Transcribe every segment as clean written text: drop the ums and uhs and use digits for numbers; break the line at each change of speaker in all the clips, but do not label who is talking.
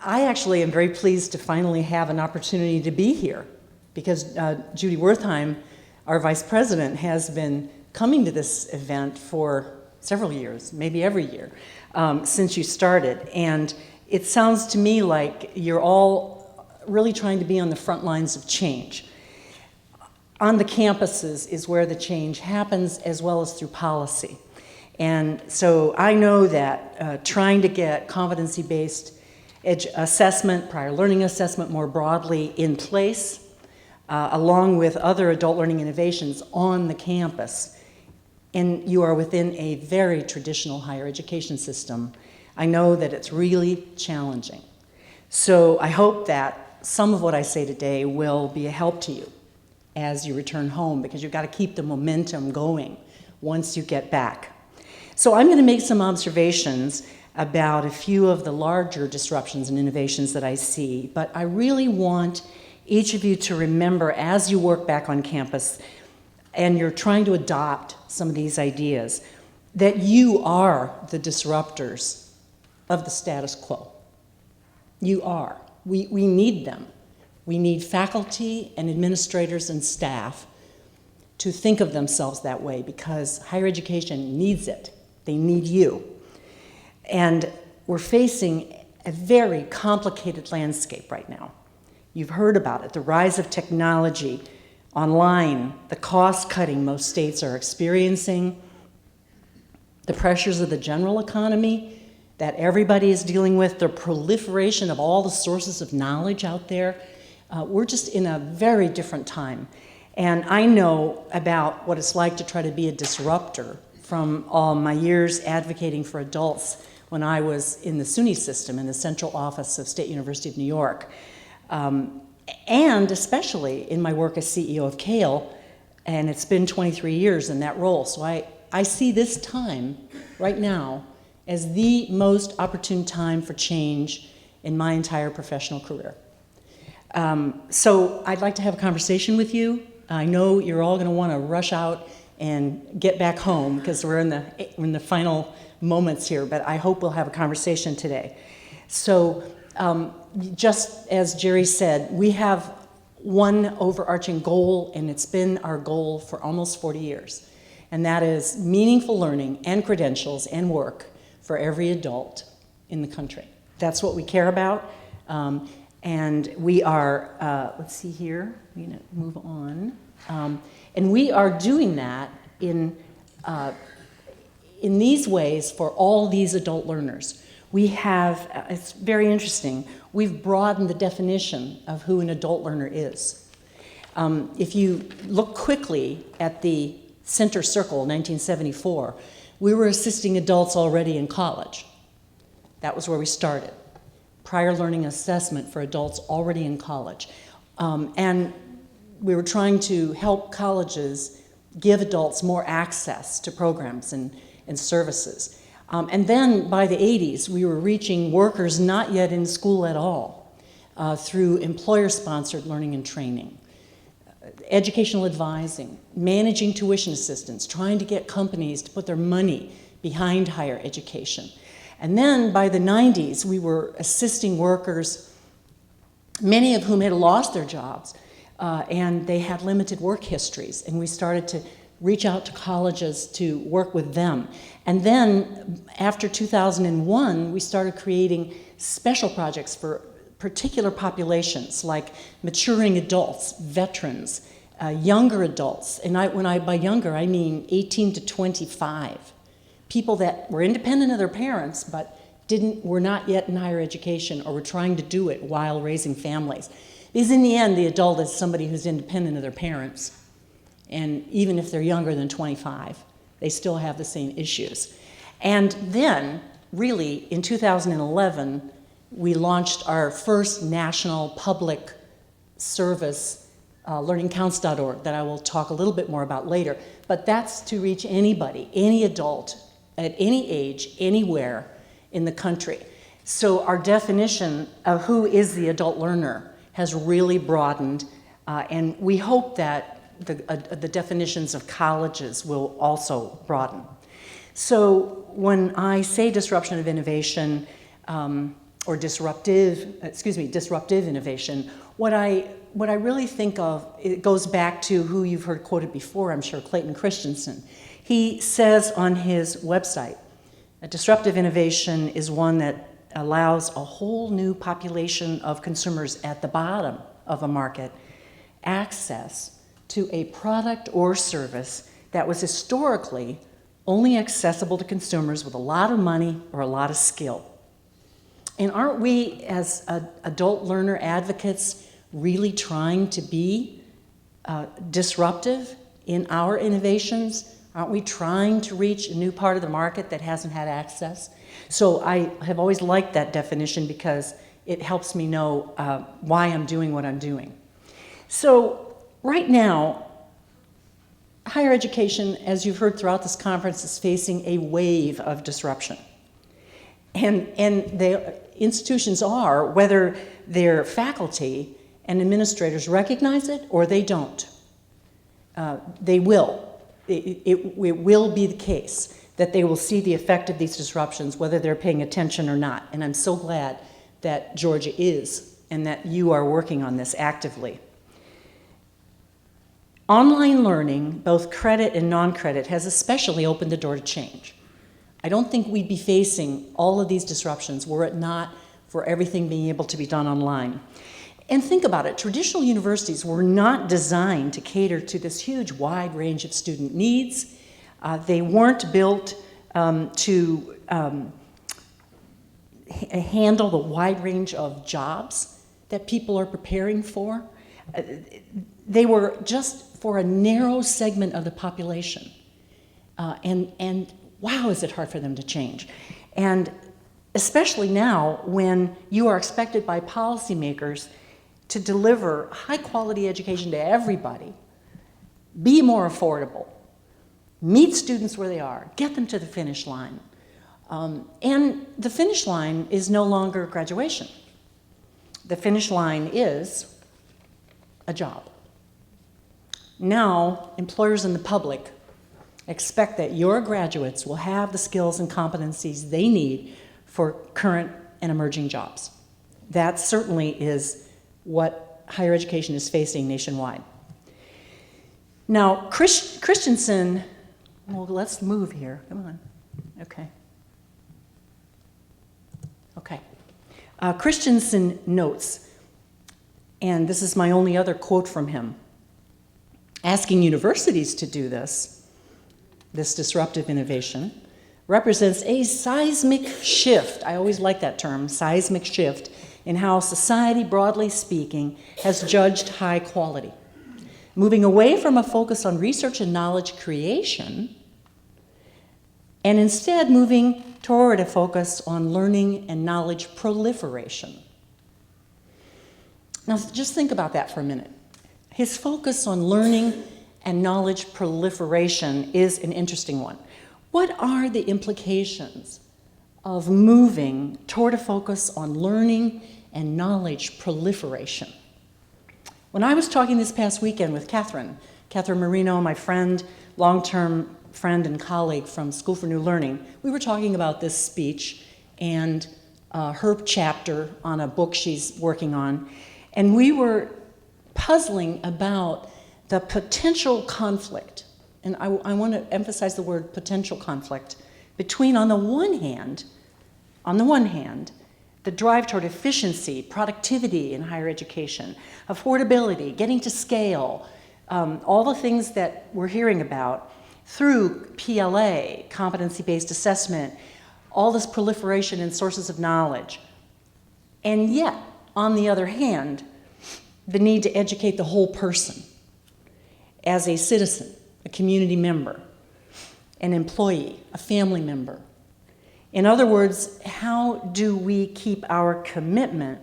I actually am very pleased to finally have an opportunity to be here because Judy Wertheim, our vice president, has been coming to this event for several years, maybe every year, since you started. And it sounds to me like you're all really trying to be on the front lines of change. On the campuses is where the change happens, as well as through policy. And so I know that trying to get competency-based assessment, prior learning assessment more broadly in place, along with other adult learning innovations on the campus, and you are within a very traditional higher education system, I know that it's really challenging. So I hope that some of what I say today will be a help to you as you return home, because you've got to keep the momentum going once you get back. So I'm going to make some observations about a few of the larger disruptions and innovations that I see, but I really want each of you to remember as you work back on campus and you're trying to adopt some of these ideas, that you are the disruptors of the status quo. You are. We need them. We need faculty and administrators and staff to think of themselves that way, because higher education needs it. They need you. And we're facing a very complicated landscape right now. You've heard about it, the rise of technology, online, the cost cutting most states are experiencing, the pressures of the general economy that everybody is dealing with, the proliferation of all the sources of knowledge out there. We're just in a very different time. And I know about what it's like to try to be a disruptor from all my years advocating for adults when I was in the SUNY system in the central office of State University of New York. And especially in my work as CEO of CALE, and it's been 23 years in that role. So I see this time, right now, as the most opportune time for change in my entire professional career. So I'd like to have a conversation with you. I know you're all going to want to rush out and get back home because we're in the final moments here, but I hope we'll have a conversation today. So just as Jerry said, we have one overarching goal, and it's been our goal for almost 40 years, and that is meaningful learning and credentials and work for every adult in the country. That's what we care about. And we are, let's see here, we're gonna move on. And we are doing that in these ways for all these adult learners. We have, it's very interesting, we've broadened the definition of who an adult learner is. If you look quickly at the center circle, 1974, we were assisting adults already in college. That was where we started. Prior learning assessment for adults already in college. And we were trying to help colleges give adults more access to programs and services. And then by the 80s, we were reaching workers not yet in school at all through employer-sponsored learning and training, educational advising, managing tuition assistance, trying to get companies to put their money behind higher education. And then by the 90s, we were assisting workers, many of whom had lost their jobs, and they had limited work histories. And we started to reach out to colleges to work with them. And then after 2001, we started creating special projects for particular populations, like maturing adults, veterans, younger adults. And by younger, I mean 18 to 25. People that were independent of their parents, but were not yet in higher education or were trying to do it while raising families. Because in the end, the adult is somebody who's independent of their parents. And even if they're younger than 25, they still have the same issues. And then, really, in 2011, we launched our first national public service, learningcounts.org, that I will talk a little bit more about later. But that's to reach anybody, any adult, at any age, anywhere in the country. So our definition of who is the adult learner has really broadened, and we hope that the definitions of colleges will also broaden. So when I say disruption of innovation, or disruptive innovation, what I really think of, it goes back to who you've heard quoted before, I'm sure, Clayton Christensen. He says on his website, that disruptive innovation is one that allows a whole new population of consumers at the bottom of a market access to a product or service that was historically only accessible to consumers with a lot of money or a lot of skill. And aren't we, as adult learner advocates, really trying to be disruptive in our innovations? Aren't we trying to reach a new part of the market that hasn't had access? So I have always liked that definition because it helps me know why I'm doing what I'm doing. So right now, higher education, as you've heard throughout this conference, is facing a wave of disruption. And the institutions are, whether their faculty and administrators recognize it or they don't. They will. It will be the case that they will see the effect of these disruptions, whether they're paying attention or not. And I'm so glad that Georgia is, and that you are working on this actively. Online learning, both credit and non-credit, has especially opened the door to change. I don't think we'd be facing all of these disruptions were it not for everything being able to be done online. And think about it, traditional universities were not designed to cater to this huge wide range of student needs. They weren't built to handle the wide range of jobs that people are preparing for. They were just for a narrow segment of the population. And wow, is it hard for them to change. And especially now when you are expected by policymakers to deliver high quality education to everybody, be more affordable, meet students where they are, get them to the finish line. And the finish line is no longer graduation. The finish line is a job. Now, employers and the public expect that your graduates will have the skills and competencies they need for current and emerging jobs. That certainly is what higher education is facing nationwide. Now, Christensen, well, let's move here. Come on. Okay. Okay. Christensen notes, and this is my only other quote from him, asking universities to do this disruptive innovation, represents a seismic shift. I always like that term, seismic shift, in how society, broadly speaking, has judged high quality. Moving away from a focus on research and knowledge creation, and instead moving toward a focus on learning and knowledge proliferation. Now, just think about that for a minute. His focus on learning and knowledge proliferation is an interesting one. What are the implications of moving toward a focus on learning and knowledge proliferation? When I was talking this past weekend with Catherine Marino, my friend, long-term friend and colleague from School for New Learning, we were talking about this speech and her chapter on a book she's working on, and we were puzzling about the potential conflict, and I want to emphasize the word potential conflict, between, on the one hand, the drive toward efficiency, productivity in higher education, affordability, getting to scale, all the things that we're hearing about through PLA, competency-based assessment, all this proliferation in sources of knowledge. And yet, on the other hand, the need to educate the whole person as a citizen, a community member, an employee, a family member. In other words, how do we keep our commitment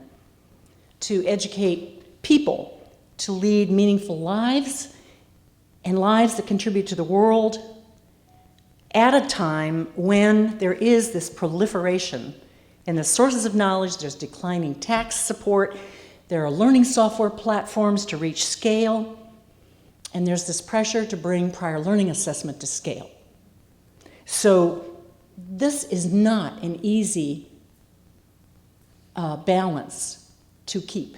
to educate people to lead meaningful lives and lives that contribute to the world at a time when there is this proliferation in the sources of knowledge, there's declining tax support, there are learning software platforms to reach scale, and there's this pressure to bring prior learning assessment to scale. So this is not an easy balance to keep.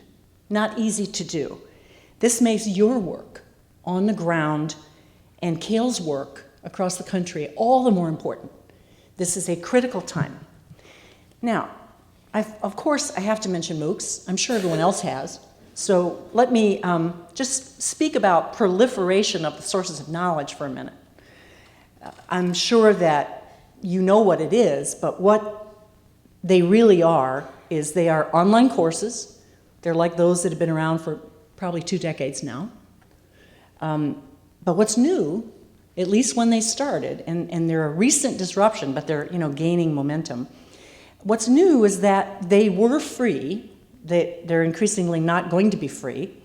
Not easy to do. This makes your work on the ground and Kale's work across the country all the more important. This is a critical time. Now, of course, I have to mention MOOCs. I'm sure everyone else has. So let me just speak about proliferation of the sources of knowledge for a minute. I'm sure that you know what it is, but what they really are is they are online courses. They're like those that have been around for probably 2 decades now. But what's new, at least when they started, and they're a recent disruption, but they're gaining momentum. What's new is that they were free. They're increasingly not going to be free.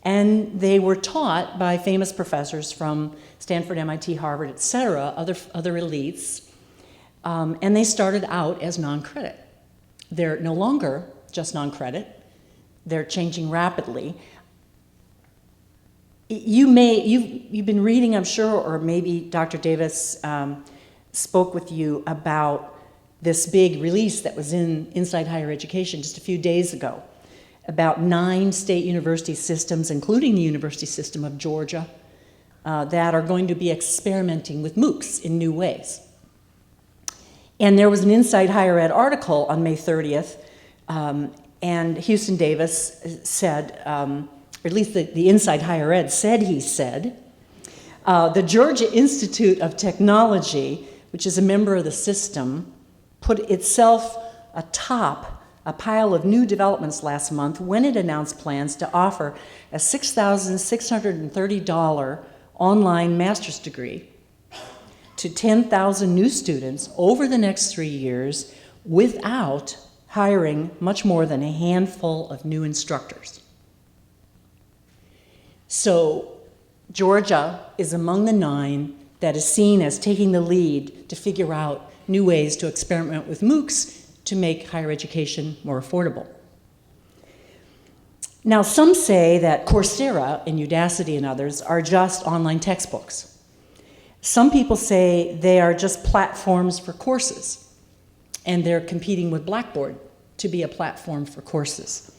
And they were taught by famous professors from Stanford, MIT, Harvard, et cetera, other elites. And they started out as non-credit. They're no longer just non-credit. They're changing rapidly. You've been reading, I'm sure, or maybe Dr. Davis spoke with you about this big release that was in Inside Higher Education just a few days ago about 9 state university systems, including the University System of Georgia, that are going to be experimenting with MOOCs in new ways. And there was an Inside Higher Ed article on May 30th, and Houston Davis said, or at least the Inside Higher Ed said he said, the Georgia Institute of Technology, which is a member of the system, put itself atop a pile of new developments last month when it announced plans to offer a $6,630 online master's degree to 10,000 new students over the next 3 years without hiring much more than a handful of new instructors. So Georgia is among the 9 that is seen as taking the lead to figure out new ways to experiment with MOOCs to make higher education more affordable. Now, some say that Coursera and Udacity and others are just online textbooks. Some people say they are just platforms for courses, and they're competing with Blackboard to be a platform for courses.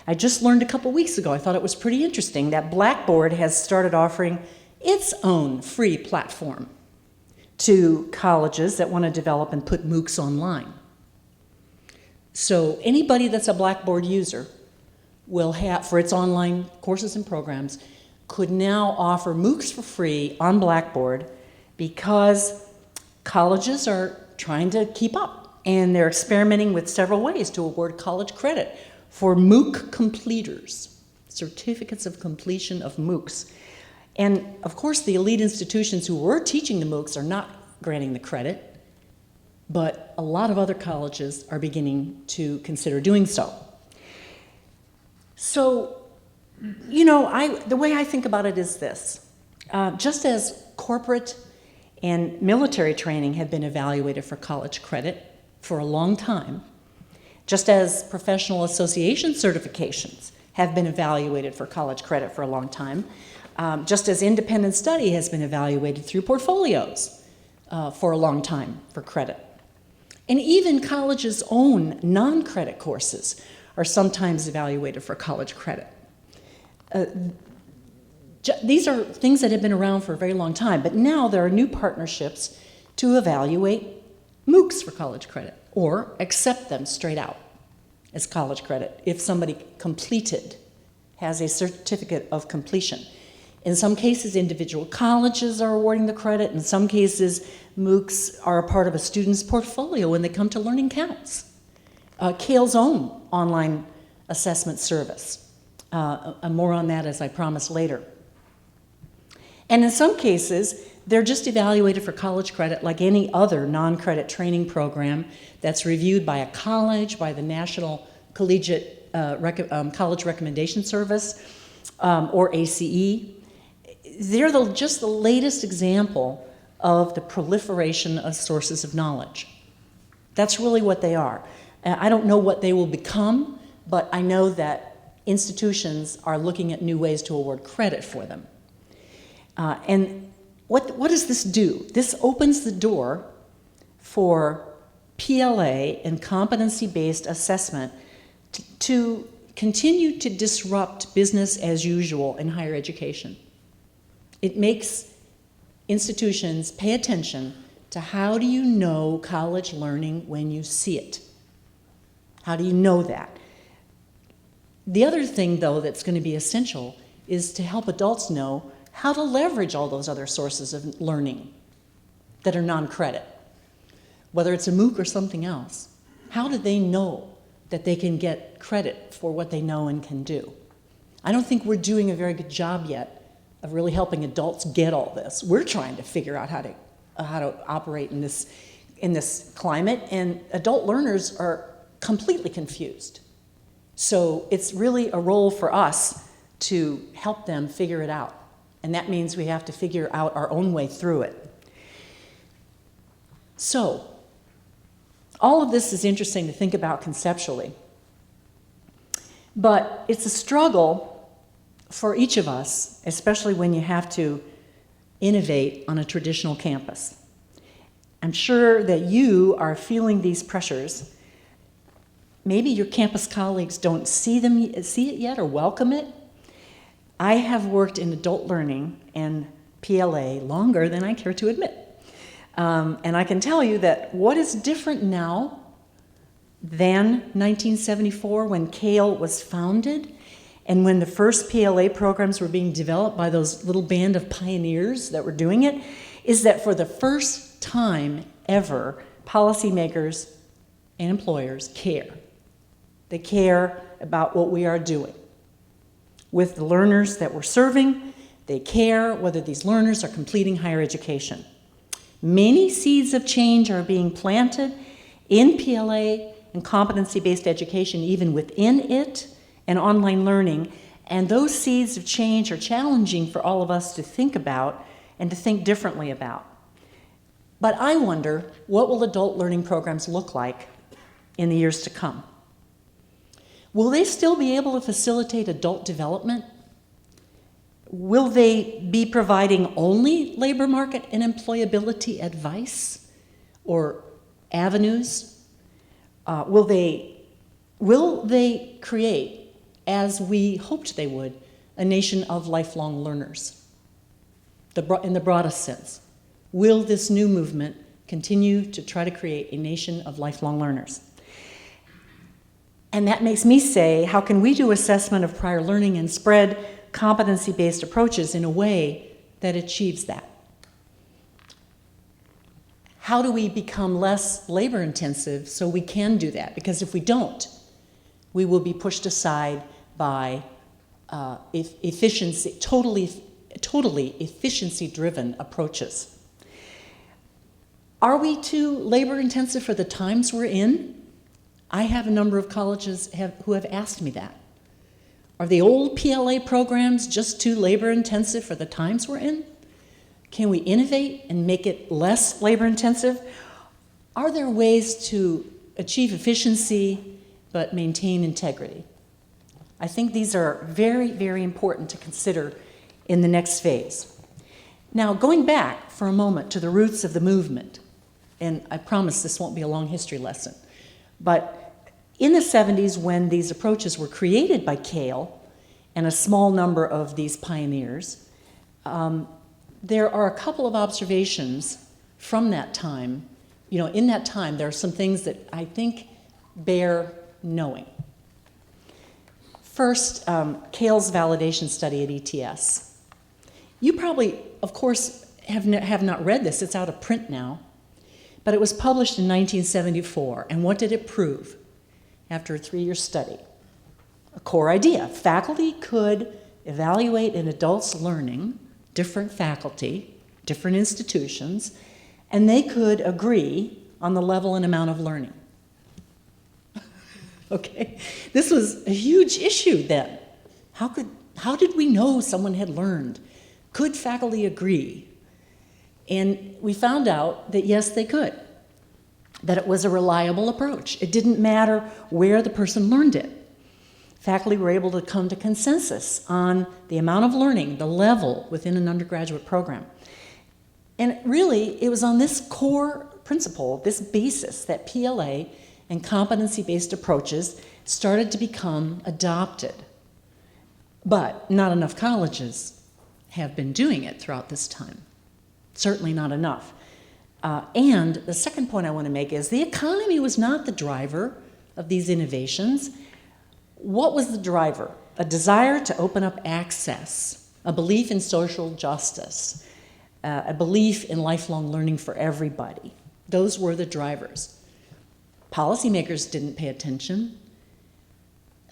I just learned a couple weeks ago, I thought it was pretty interesting, that Blackboard has started offering its own free platform to colleges that want to develop and put MOOCs online. So anybody that's a Blackboard user will have, for its online courses and programs, could now offer MOOCs for free on Blackboard because colleges are trying to keep up, and they're experimenting with several ways to award college credit for MOOC completers, certificates of completion of MOOCs. And of course, the elite institutions who were teaching the MOOCs are not granting the credit, but a lot of other colleges are beginning to consider doing so. So, the way I think about it is this. Just as corporate and military training have been evaluated for college credit for a long time, just as professional association certifications have been evaluated for college credit for a long time, just as independent study has been evaluated through portfolios for a long time for credit. And even colleges' own non-credit courses are sometimes evaluated for college credit. These are things that have been around for a very long time, but now there are new partnerships to evaluate MOOCs for college credit, or accept them straight out as college credit if somebody completed, has a certificate of completion. In some cases, individual colleges are awarding the credit. In some cases, MOOCs are a part of a student's portfolio when they come to Learning Counts. Kale's own online assessment service. More on that, as I promised, later. And in some cases, they're just evaluated for college credit like any other non-credit training program that's reviewed by a college, by the National Collegiate College Recommendation Service, or ACE. They're just the latest example of the proliferation of sources of knowledge. That's really what they are. I don't know what they will become, but I know that institutions are looking at new ways to award credit for them. And what does this do? This opens the door for PLA and competency-based assessment to continue to disrupt business as usual in higher education. It makes institutions pay attention to how do you know college learning when you see it? How do you know that? The other thing, though, that's going to be essential is to help adults know how to leverage all those other sources of learning that are non-credit, whether it's a MOOC or something else. How do they know that they can get credit for what they know and can do? I don't think we're doing a very good job yet of really helping adults get all this. We're trying to figure out how to operate in this climate, and adult learners are completely confused. So it's really a role for us to help them figure it out. And that means we have to figure out our own way through it. So, all of this is interesting to think about conceptually. But it's a struggle for each of us, especially when you have to innovate on a traditional campus. I'm sure that you are feeling these pressures. Maybe your campus colleagues don't see it yet or welcome it. I have worked in adult learning and PLA longer than I care to admit. And I can tell you that what is different now than 1974 when CALE was founded and when the first PLA programs were being developed by those little band of pioneers that were doing it, is that for the first time ever, policymakers and employers care. They care about what we are doing. With the learners that we're serving, they care whether these learners are completing higher education. Many seeds of change are being planted in PLA and competency-based education, even within it, and online learning, and those seeds of change are challenging for all of us to think about and to think differently about. But I wonder, what will adult learning programs look like in the years to come? Will they still be able to facilitate adult development? Will they be providing only labor market and employability advice or avenues? Will they create, as we hoped they would, a nation of lifelong learners? In the broadest sense. Will this new movement continue to try to create a nation of lifelong learners? And that makes me say, how can we do assessment of prior learning and spread competency-based approaches in a way that achieves that? How do we become less labor-intensive so we can do that? Because if we don't, we will be pushed aside by efficiency, totally efficiency-driven approaches. Are we too labor-intensive for the times we're in? I have a number of colleges who have asked me that. Are the old PLA programs just too labor-intensive for the times we're in? Can we innovate and make it less labor-intensive? Are there ways to achieve efficiency but maintain integrity? I think these are very, very important to consider in the next phase. Now, going back for a moment to the roots of the movement, and I promise this won't be a long history lesson, but in the 70s, when these approaches were created by CALE and a small number of these pioneers, there are a couple of observations from that time. You know, in that time, there are some things that I think bear knowing. First, CALE's validation study at ETS. You probably, of course, have not read this. It's out of print now. But it was published in 1974, and what did it prove after a 3-year study? A core idea. Faculty could evaluate an adult's learning, different faculty, different institutions, and they could agree on the level and amount of learning. Okay? This was a huge issue then. How did we know someone had learned? Could faculty agree? And we found out that yes, they could, that it was a reliable approach. It didn't matter where the person learned it. Faculty were able to come to consensus on the amount of learning, the level within an undergraduate program. And really, it was on this core principle, this basis, that PLA and competency-based approaches started to become adopted. But not enough colleges have been doing it throughout this time. Certainly not enough. And the second point I want to make is the economy was not the driver of these innovations. What was the driver? A desire to open up access, a belief in social justice, a belief in lifelong learning for everybody. Those were the drivers. Policymakers didn't pay attention.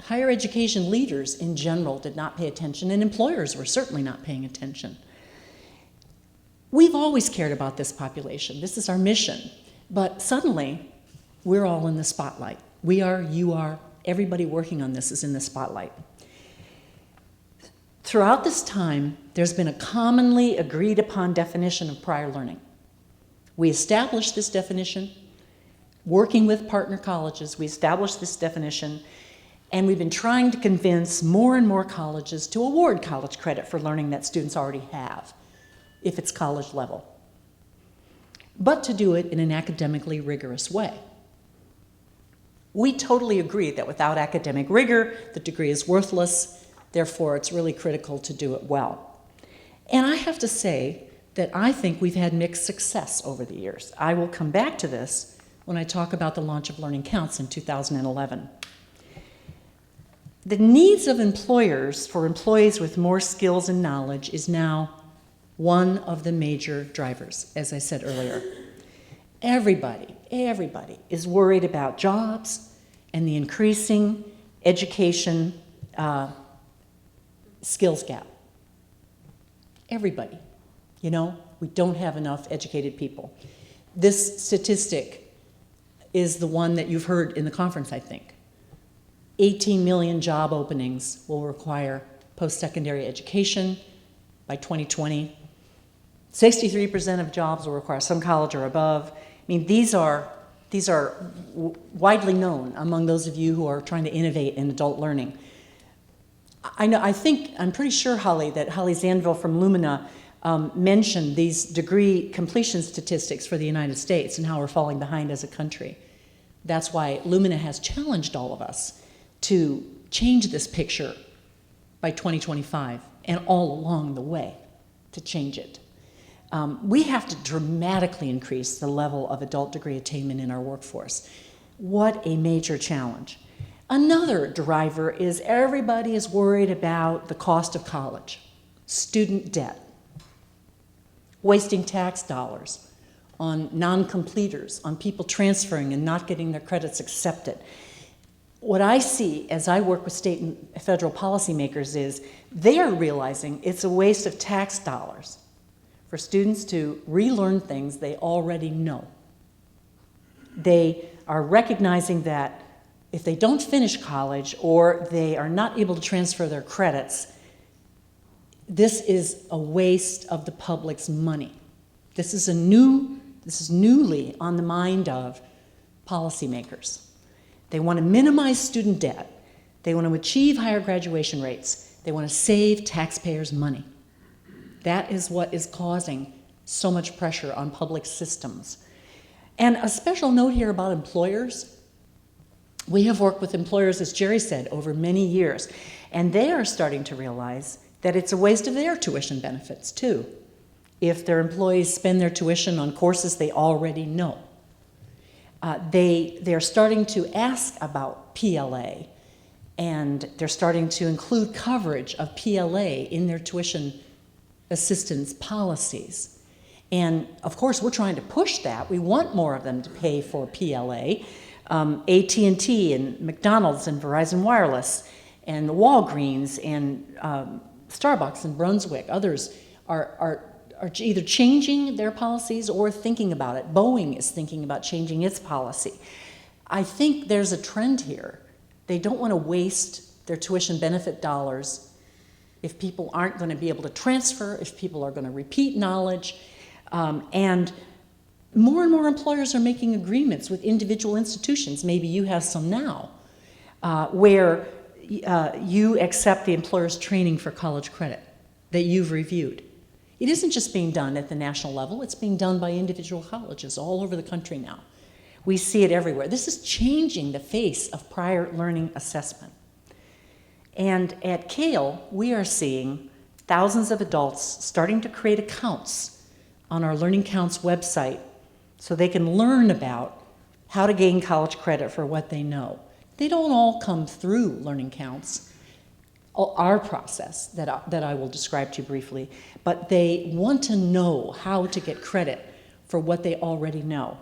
Higher education leaders in general did not pay attention, and employers were certainly not paying attention. We've always cared about this population. This is our mission. But suddenly, we're all in the spotlight. We are, you are, everybody working on this is in the spotlight. Throughout this time, there's been a commonly agreed upon definition of prior learning. We established this definition. Working with partner colleges, we established this definition, and we've been trying to convince more and more colleges to award college credit for learning that students already have, if it's college level, but to do it in an academically rigorous way. We totally agree that without academic rigor, the degree is worthless, therefore it's really critical to do it well. And I have to say that I think we've had mixed success over the years. I will come back to this when I talk about the launch of Learning Counts in 2011. The needs of employers for employees with more skills and knowledge is now one of the major drivers, as I said earlier. Everybody is worried about jobs and the increasing education skills gap. Everybody. You know, we don't have enough educated people. This statistic is the one that you've heard in the conference, I think. 18 million job openings will require post-secondary education by 2020. 63% of jobs will require some college or above. I mean, these are widely known among those of you who are trying to innovate in adult learning. I'm pretty sure, Holly, that Holly Zanville from Lumina mentioned these degree completion statistics for the United States and how we're falling behind as a country. That's why Lumina has challenged all of us to change this picture by 2025 and all along the way to change it. We have to dramatically increase the level of adult degree attainment in our workforce. What a major challenge. Another driver is everybody is worried about the cost of college, student debt, wasting tax dollars on non-completers, on people transferring and not getting their credits accepted. What I see as I work with state and federal policymakers is they are realizing it's a waste of tax dollars for students to relearn things they already know. They are recognizing that if they don't finish college or they are not able to transfer their credits, this is a waste of the public's money. This is newly on the mind of policymakers. They want to minimize student debt. They want to achieve higher graduation rates. They want to save taxpayers' money. That is what is causing so much pressure on public systems. And a special note here about employers. We have worked with employers, as Jerry said, over many years, and they are starting to realize that it's a waste of their tuition benefits, too, if their employees spend their tuition on courses they already know. They're starting to ask about PLA, and they're starting to include coverage of PLA in their tuition assistance policies. And of course, we're trying to push that. We want more of them to pay for PLA. AT&T and McDonald's and Verizon Wireless and Walgreens and Starbucks and Brunswick, others are either changing their policies or thinking about it. Boeing is thinking about changing its policy. I think there's a trend here. They don't want to waste their tuition benefit dollars if people aren't going to be able to transfer, if people are going to repeat knowledge. And more employers are making agreements with individual institutions, maybe you have some now, where you accept the employer's training for college credit that you've reviewed. It isn't just being done at the national level, it's being done by individual colleges all over the country now. We see it everywhere. This is changing the face of prior learning assessment. And at CALE, we are seeing thousands of adults starting to create accounts on our Learning Counts website so they can learn about how to gain college credit for what they know. They don't all come through Learning Counts, our process that I will describe to you briefly, but they want to know how to get credit for what they already know.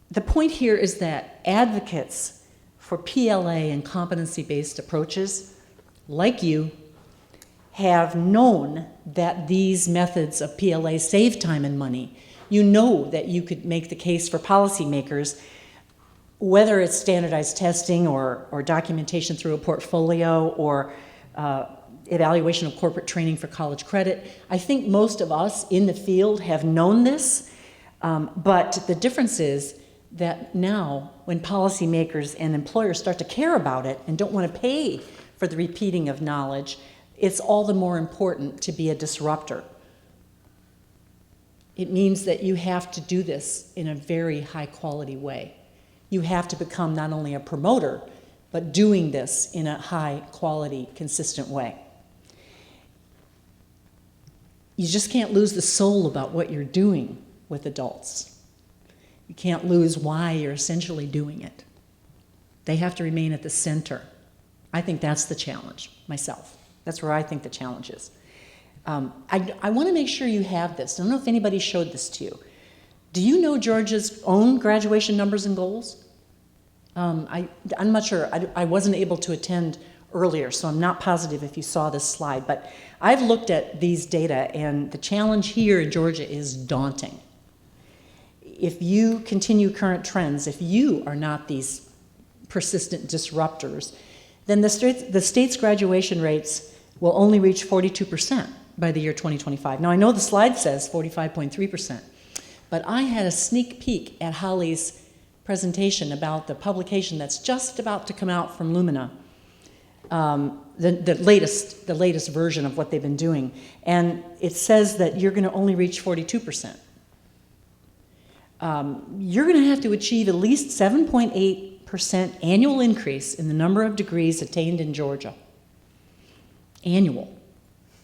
The point here is that advocates for PLA and competency-based approaches, like you, have known that these methods of PLA save time and money. You know that you could make the case for policymakers, whether it's standardized testing or documentation through a portfolio or evaluation of corporate training for college credit. I think most of us in the field have known this, but the difference is that now when policymakers and employers start to care about it and don't want to pay for the repeating of knowledge, it's all the more important to be a disruptor. It means that you have to do this in a very high quality way. You have to become not only a promoter, but doing this in a high quality, consistent way. You just can't lose the soul about what you're doing with adults. You can't lose why you're essentially doing it. They have to remain at the center. I think that's the challenge, myself. That's where I think the challenge is. I want to make sure you have this. I don't know if anybody showed this to you. Do you know Georgia's own graduation numbers and goals? I'm not sure. I wasn't able to attend earlier, so I'm not positive if you saw this slide. But I've looked at these data, and the challenge here in Georgia is daunting. If you continue current trends, if you are not these persistent disruptors, then the state's graduation rates will only reach 42% by the year 2025. Now, I know the slide says 45.3%, but I had a sneak peek at Holly's presentation about the publication that's just about to come out from Lumina, the latest version of what they've been doing, and it says that you're going to only reach 42%. You're going to have to achieve at least 7.8% annual increase in the number of degrees attained in Georgia. Annual.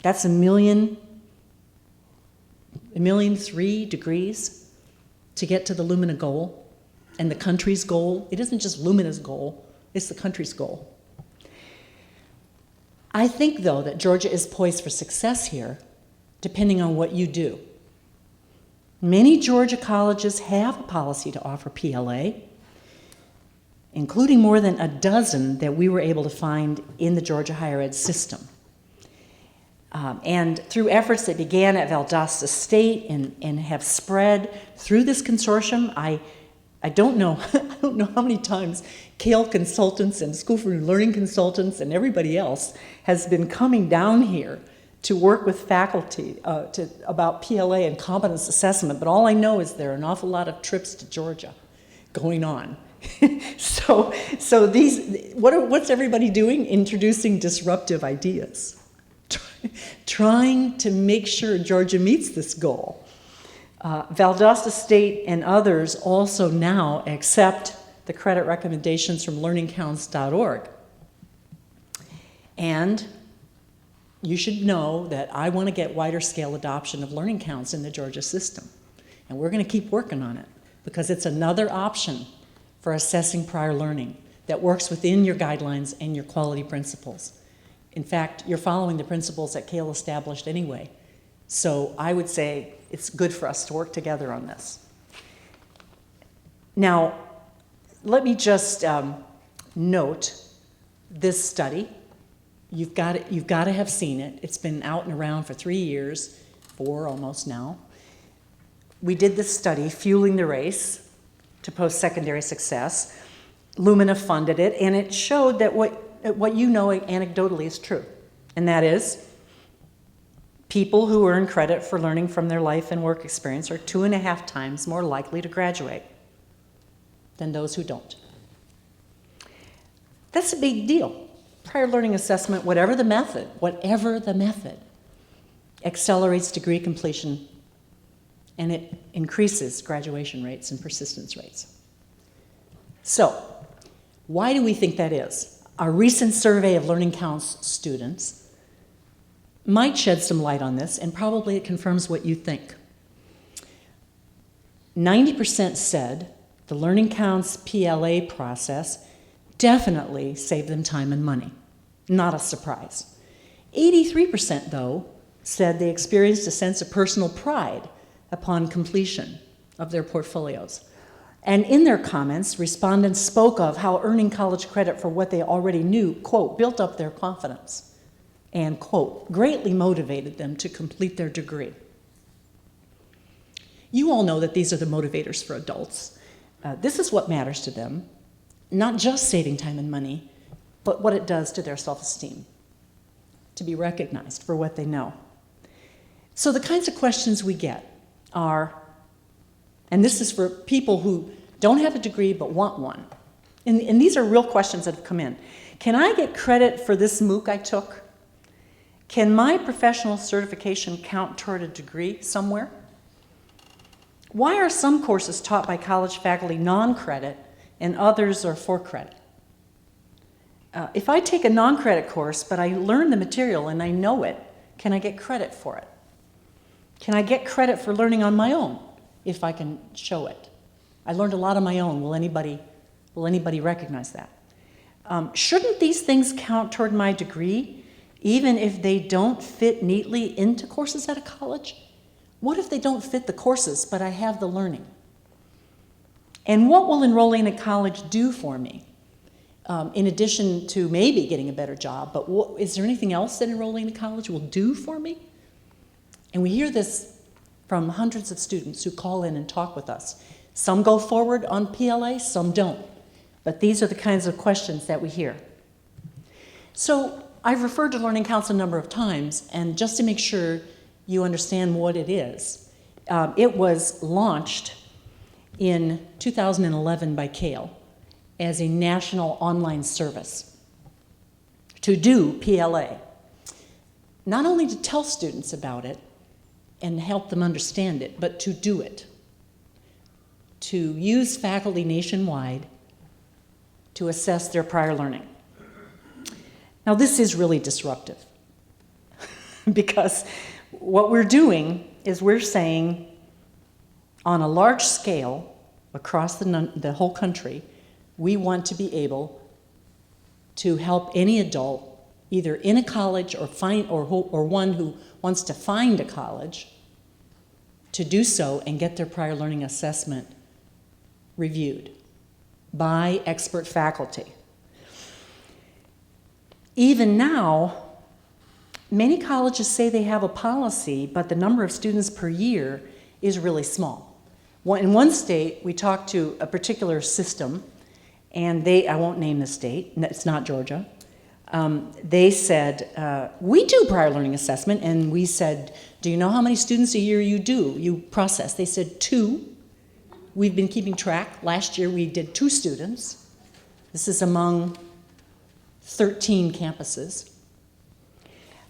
That's 1,000,003 degrees to get to the Lumina goal. And the country's goal, it isn't just Lumina's goal, it's the country's goal. I think, though, that Georgia is poised for success here, depending on what you do. Many Georgia colleges have a policy to offer PLA, including more than a dozen that we were able to find in the Georgia higher ed system. And through efforts that began at Valdosta State and have spread through this consortium, I don't know how many times CALE consultants and School for New Learning consultants and everybody else has been coming down here to work with faculty about PLA and competence assessment, but all I know is there are an awful lot of trips to Georgia going on. So what's everybody doing? Introducing disruptive ideas, trying to make sure Georgia meets this goal. Valdosta State and others also now accept the credit recommendations from learningcounts.org. And you should know that I want to get wider scale adoption of Learning Counts in the Georgia system. And we're going to keep working on it because it's another option for assessing prior learning that works within your guidelines and your quality principles. In fact, you're following the principles that CALE established anyway. So I would say it's good for us to work together on this. Now, let me just note this study. You've got to have seen it. It's been out and around for 3 years, 4 almost now. We did this study, Fueling the Race to Postsecondary Success. Lumina funded it, and it showed that what you know anecdotally is true, and that is people who earn credit for learning from their life and work experience are 2.5 times more likely to graduate than those who don't. That's a big deal. Prior learning assessment, whatever the method, accelerates degree completion and it increases graduation rates and persistence rates. So, why do we think that is? A recent survey of Learning Counts students might shed some light on this, and probably it confirms what you think. 90% said the Learning Counts PLA process definitely saved them time and money. Not a surprise. 83%, though, said they experienced a sense of personal pride upon completion of their portfolios. And in their comments, respondents spoke of how earning college credit for what they already knew, quote, built up their confidence, and, quote, greatly motivated them to complete their degree. You all know that these are the motivators for adults. This is what matters to them, not just saving time and money, but what it does to their self-esteem, to be recognized for what they know. So the kinds of questions we get are, and this is for people who don't have a degree but want one, and these are real questions that have come in. Can I get credit for this MOOC I took? Can my professional certification count toward a degree somewhere? Why are some courses taught by college faculty non-credit and others are for credit? If I take a non-credit course but I learn the material and I know it, can I get credit for it? Can I get credit for learning on my own if I can show it? I learned a lot on my own. Will anybody recognize that? Shouldn't these things count toward my degree even if they don't fit neatly into courses at a college? What if they don't fit the courses, but I have the learning? And what will enrolling in a college do for me? In addition to maybe getting a better job, but is there anything else that enrolling in college will do for me? And we hear this from hundreds of students who call in and talk with us. Some go forward on PLA, some don't. But these are the kinds of questions that we hear. So I've referred to Learning Counts a number of times, and just to make sure you understand what it is. It was launched in 2011 by CALE as a national online service to do PLA. Not only to tell students about it and help them understand it, but to do it. To use faculty nationwide to assess their prior learning. Now this is really disruptive because what we're doing is we're saying on a large scale across the whole country, we want to be able to help any adult either in a college or one who wants to find a college to do so and get their prior learning assessment reviewed by expert faculty. Even now, many colleges say they have a policy, but the number of students per year is really small. In one state, we talked to a particular system, and I won't name the state, it's not Georgia. They said, we do prior learning assessment, and we said, do you know how many students a year you process? They said 2. We've been keeping track. Last year we did 2 students. This is among 13 campuses.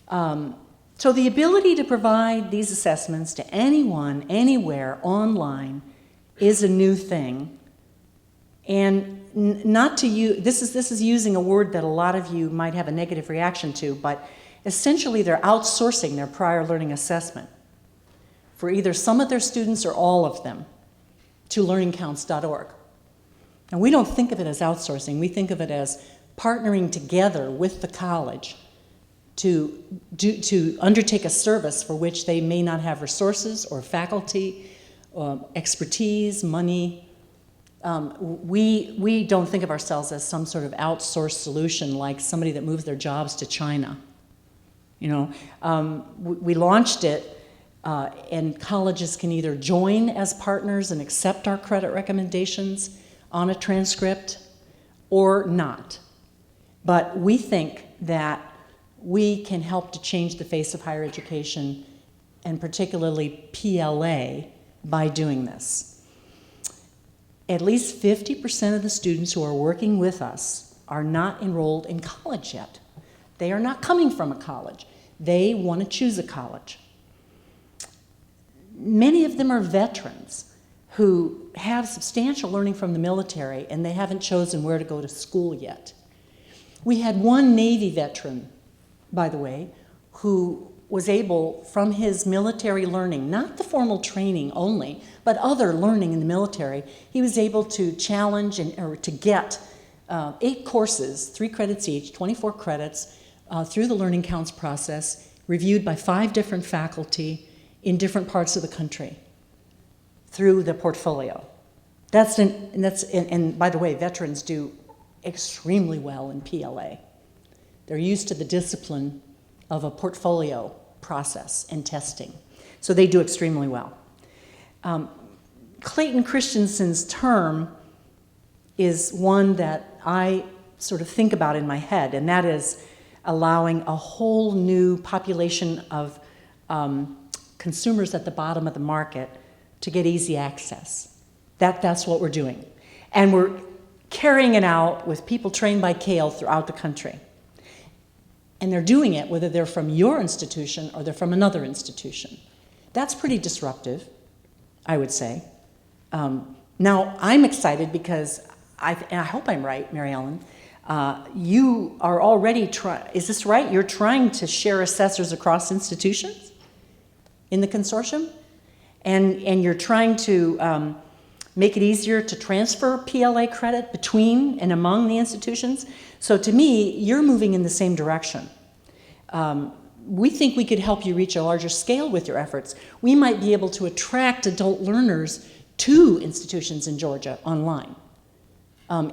So the ability to provide these assessments to anyone, anywhere, online, is a new thing. And not to use, this is using a word that a lot of you might have a negative reaction to, but essentially they're outsourcing their prior learning assessment for either some of their students or all of them to learningcounts.org. And we don't think of it as outsourcing, we think of it as partnering together with the college to undertake a service for which they may not have resources or faculty, expertise, money. We don't think of ourselves as some sort of outsourced solution like somebody that moves their jobs to China. You know, we launched it, and colleges can either join as partners and accept our credit recommendations on a transcript or not. But we think that we can help to change the face of higher education, and particularly PLA, by doing this. At least 50% of the students who are working with us are not enrolled in college yet. They are not coming from a college. They want to choose a college. Many of them are veterans who have substantial learning from the military and they haven't chosen where to go to school yet. We had one Navy veteran, by the way, who was able, from his military learning, not the formal training only, but other learning in the military, he was able to challenge or to get 8 courses, 3 credits each, 24 credits, through the Learning Counts process, reviewed by 5 different faculty in different parts of the country through the portfolio. And by the way, veterans do extremely well in PLA. They're used to the discipline of a portfolio process and testing. So they do extremely well. Clayton Christensen's term is one that I sort of think about in my head, and that is allowing a whole new population of consumers at the bottom of the market to get easy access. That's what we're doing. And we're carrying it out with people trained by CALE throughout the country. And they're doing it whether they're from your institution or they're from another institution. That's pretty disruptive, I would say. Now, I'm excited because, and I hope I'm right, Mary Ellen, you are already is this right? You're trying to share assessors across institutions in the consortium? And you're trying to make it easier to transfer PLA credit between and among the institutions. So to me, you're moving in the same direction. We think we could help you reach a larger scale with your efforts. We might be able to attract adult learners to institutions in Georgia online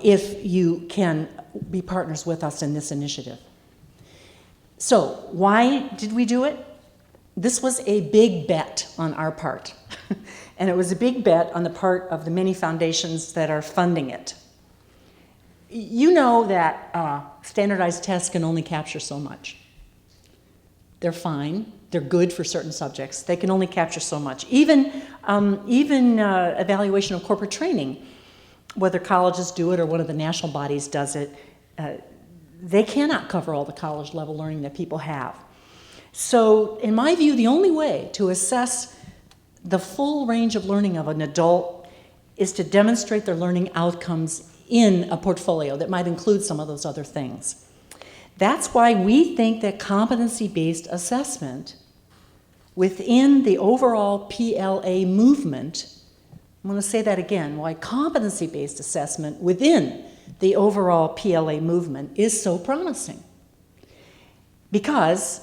if you can be partners with us in this initiative. So why did we do it? This was a big bet on our part. And it was a big bet on the part of the many foundations that are funding it. You know that standardized tests can only capture so much. They're fine. They're good for certain subjects. They can only capture so much. Even evaluation of corporate training, whether colleges do it or one of the national bodies does it, they cannot cover all the college level learning that people have. So in my view, the only way to assess the full range of learning of an adult is to demonstrate their learning outcomes in a portfolio that might include some of those other things. That's why we think that competency-based assessment within the overall PLA movement, I'm going to say that again, why competency-based assessment within the overall PLA movement is so promising. Because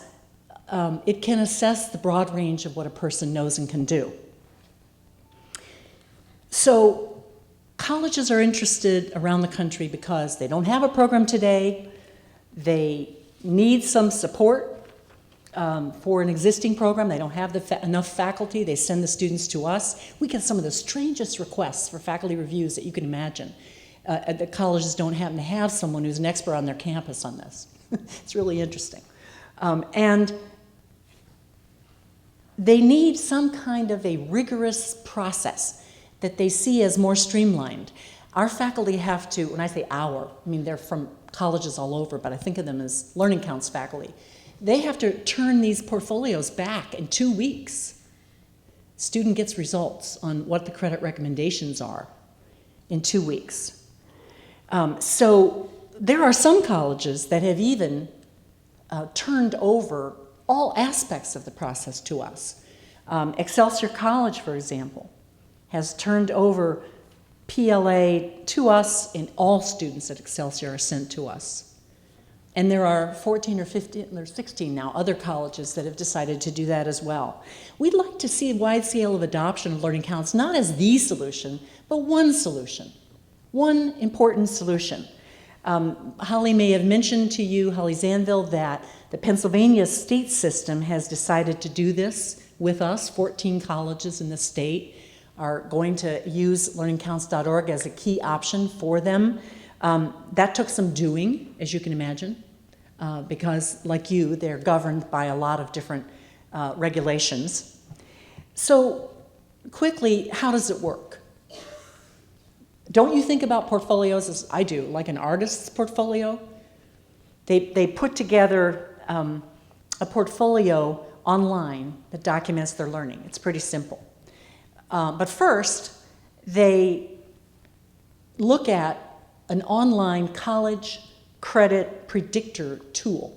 it can assess the broad range of what a person knows and can do. So colleges are interested around the country because they don't have a program today, they need some support for an existing program, they don't have enough faculty, they send the students to us. We get some of the strangest requests for faculty reviews that you can imagine. The colleges don't happen to have someone who's an expert on their campus on this. It's really interesting. And they need some kind of a rigorous process that they see as more streamlined. Our faculty have to, when I say our, I mean they're from colleges all over, but I think of them as Learning Counts faculty. They have to turn these portfolios back in 2 weeks. Student gets results on what the credit recommendations are in 2 weeks. So there are some colleges that have even turned over all aspects of the process to us. Excelsior College, for example, has turned over PLA to us, and all students at Excelsior are sent to us. And there are 14 or 15, there's 16 now, other colleges that have decided to do that as well. We'd like to see a wide scale of adoption of Learning Counts, not as the solution, but one solution, one important solution. Holly may have mentioned to you, Holly Zanville, that the Pennsylvania state system has decided to do this with us. 14 colleges in the state are going to use learningcounts.org as a key option for them. That took some doing, as you can imagine, because like you, they're governed by a lot of different regulations. So quickly, how does it work? Don't you think about portfolios as I do, like an artist's portfolio? They put together a portfolio online that documents their learning. It's pretty simple. But first, they look at an online college credit predictor tool.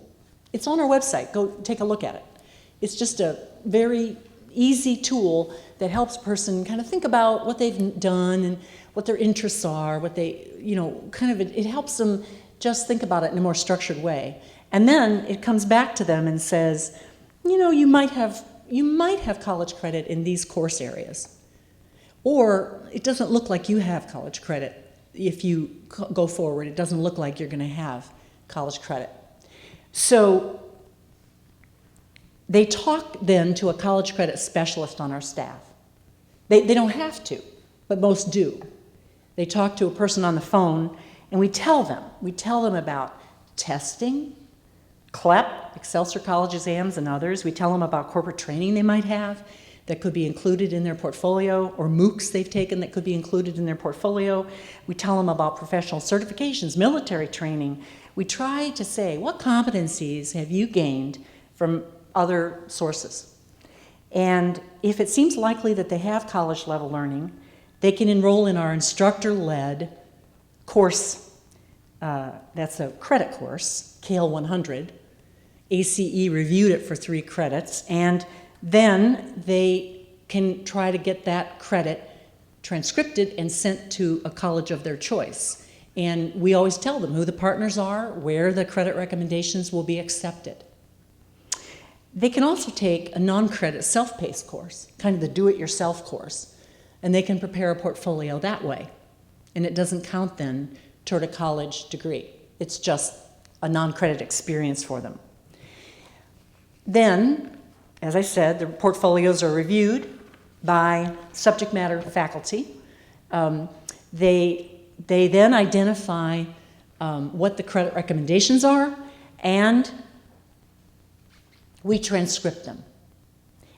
It's on our website. Go take a look at it. It's just a very easy tool that helps a person kind of think about what they've done and what their interests are, what they, it helps them just think about it in a more structured way. And then it comes back to them and says, you might have college credit in these course areas. Or it doesn't look like you have college credit. If you go forward, it doesn't look like you're going to have college credit. So they talk then to a college credit specialist on our staff. They don't have to, but most do. They talk to a person on the phone, and we tell them about testing, CLEP, Excelsior College exams, and others. We tell them about corporate training they might have that could be included in their portfolio, or MOOCs they've taken that could be included in their portfolio. We tell them about professional certifications, military training. We try to say, what competencies have you gained from other sources? And if it seems likely that they have college-level learning, they can enroll in our instructor-led course. That's a credit course, CALE 100. ACE reviewed it for 3 credits, and then they can try to get that credit transcripted and sent to a college of their choice. And we always tell them who the partners are, where the credit recommendations will be accepted. They can also take a non-credit self-paced course, kind of the do-it-yourself course, and they can prepare a portfolio that way. And it doesn't count then toward a college degree. It's just a non-credit experience for them. Then, as I said, the portfolios are reviewed by subject matter faculty. They then identify what the credit recommendations are, and we transcript them.